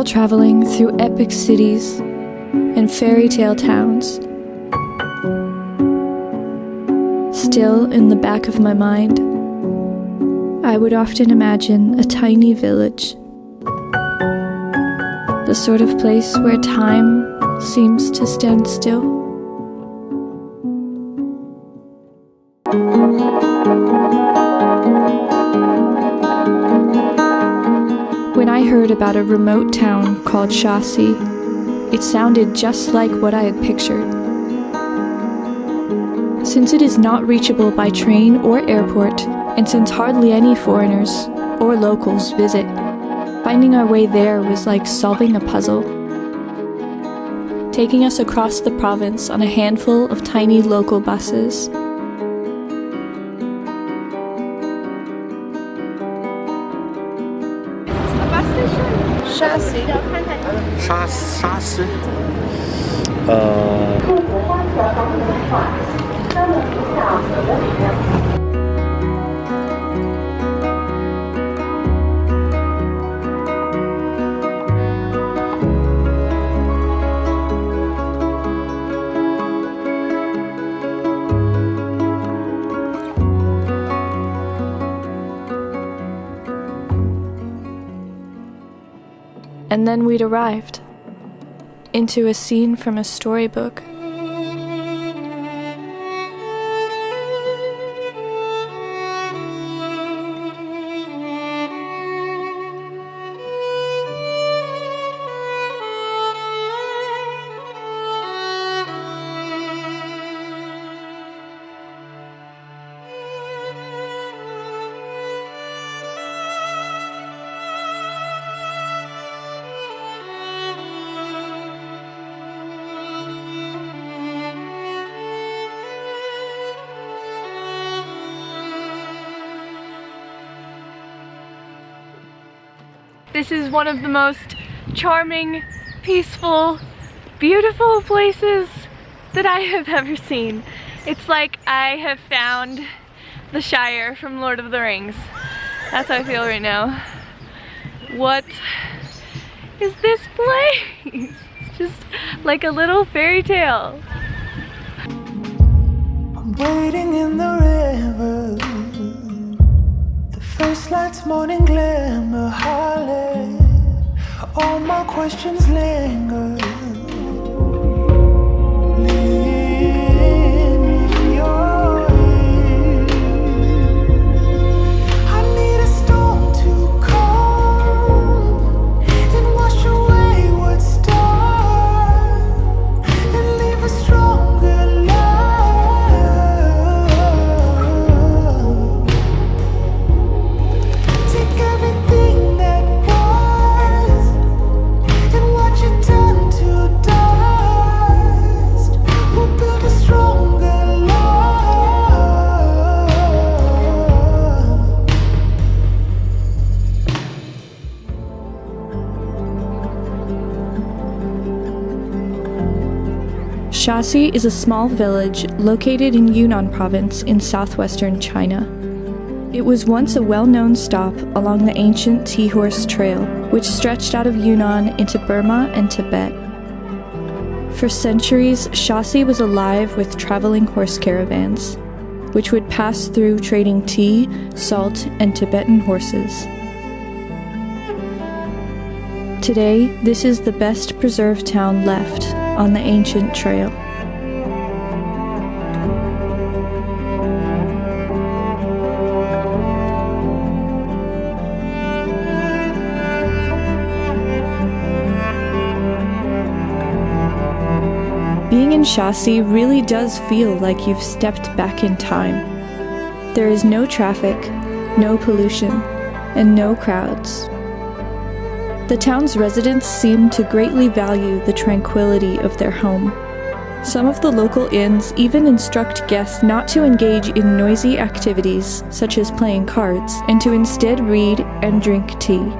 While traveling through epic cities and fairy tale towns, still in the back of my mind, I would often imagine a tiny village, the sort of place where time seems to stand still. When I heard about a remote town called Shire, it sounded just like what I had pictured. Since it is not reachable by train or airport, and since hardly any foreigners or locals visit, finding our way there was like solving a puzzle, taking us across the province on a handful of tiny local buses. And then we'd arrived into a scene from a storybook. This is one of the most charming, peaceful, beautiful places that I have ever seen. It's like I have found the Shire from Lord of the Rings. That's how I feel right now. What is this place? It's just like a little fairy tale. I'm waiting in the river. First light's morning glimmer, Harley. All my questions linger. Lead me your way. I need a storm to come and wash away what's done and leave a stronger love. Shire is a small village located in Yunnan province in southwestern China. It was once a well-known stop along the ancient Tea Horse Trail, which stretched out of Yunnan into Burma and Tibet. For centuries, Shire was alive with traveling horse caravans, which would pass through trading tea, salt, and Tibetan horses. Today, this is the best preserved town left on the ancient trail. Being in Shire really does feel like you've stepped back in time. There is no traffic, no pollution, and no crowds. The town's residents seem to greatly value the tranquility of their home. Some of the local inns even instruct guests not to engage in noisy activities such as playing cards, and to instead read and drink tea.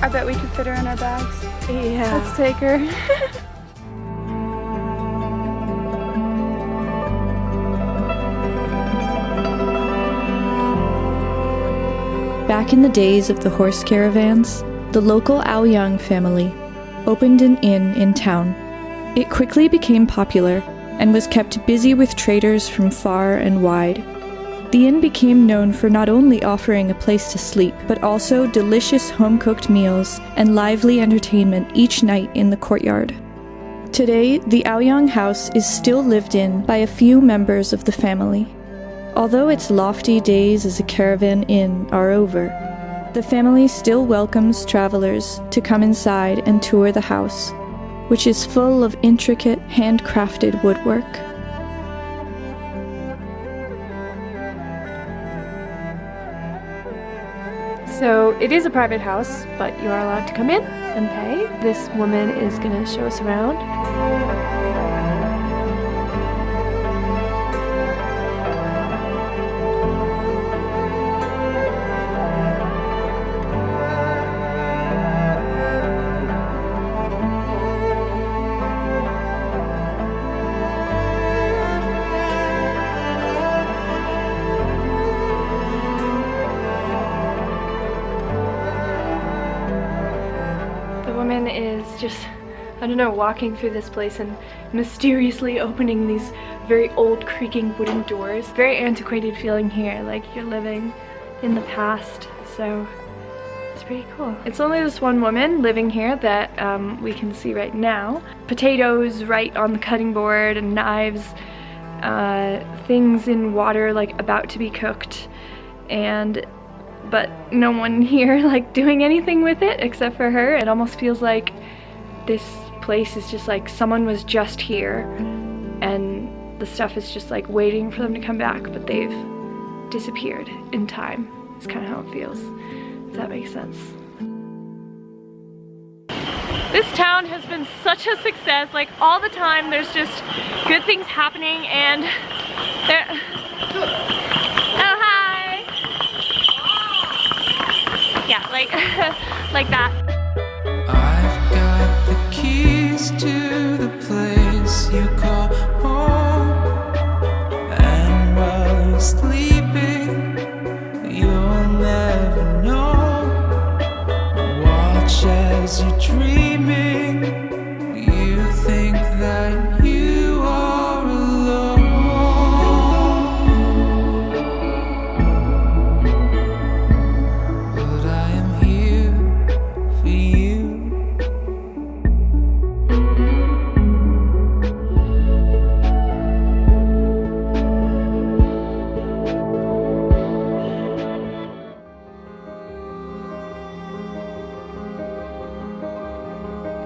I bet we could fit her in our bags. Yeah. Let's take her. Back in the days of the horse caravans, the local Aoyang family opened an inn in town. It quickly became popular and was kept busy with traders from far and wide. The inn became known for not only offering a place to sleep, but also delicious home-cooked meals and lively entertainment each night in the courtyard. Today, the Aoyang house is still lived in by a few members of the family. Although its lofty days as a caravan inn are over, the family still welcomes travelers to come inside and tour the house, which is full of intricate, handcrafted woodwork. So it is a private house, but you are allowed to come in and pay. This woman is going to show us around. Is just, I don't know, walking through this place and mysteriously opening these very old creaking wooden doors. Very antiquated feeling here, like you're living in the past, so it's pretty cool. It's only this one woman living here that we can see right now. Potatoes right on the cutting board and knives, things in water like about to be cooked, but no one here like doing anything with it except for her. It almost feels like this place is just like someone was just here and the stuff is just like waiting for them to come back, but they've disappeared in time. It's kind of how it feels, if that makes sense. This town has been such a success, like all the time there's just good things happening, and there... Oh, hi! Yeah, like, like that. I've got the keys to the place you call home, and while you're sleeping, you'll never know. Watch as you're dreaming, you think that you are alone, but I am here for you.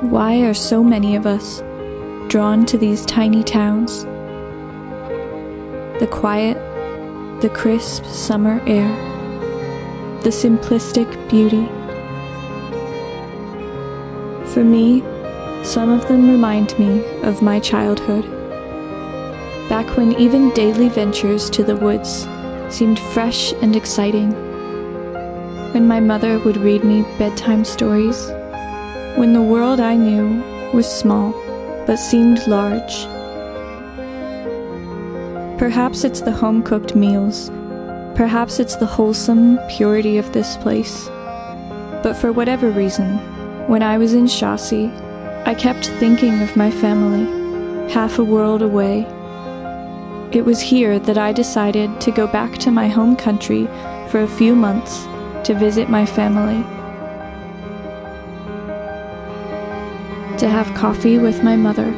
Why are so many of us drawn to these tiny towns? The quiet, the crisp summer air, the simplistic beauty. For me, some of them remind me of my childhood, back when even daily ventures to the woods seemed fresh and exciting, when my mother would read me bedtime stories, when the world I knew was small but seemed large. Perhaps it's the home-cooked meals, perhaps it's the wholesome purity of this place, but for whatever reason, When I was in Shire, I kept thinking of my family, half a world away. It was here that I decided to go back to my home country for a few months to visit my family. To have coffee with my mother,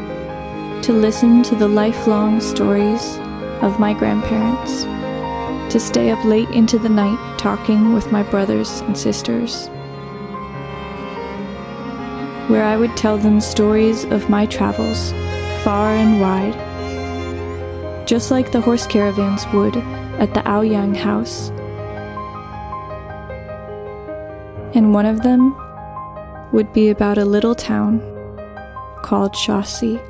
to listen to the lifelong stories of my grandparents, to stay up late into the night talking with my brothers and sisters, where I would tell them stories of my travels far and wide, just like the horse caravans would at the Aoyang house. And one of them would be about a little town called Shire.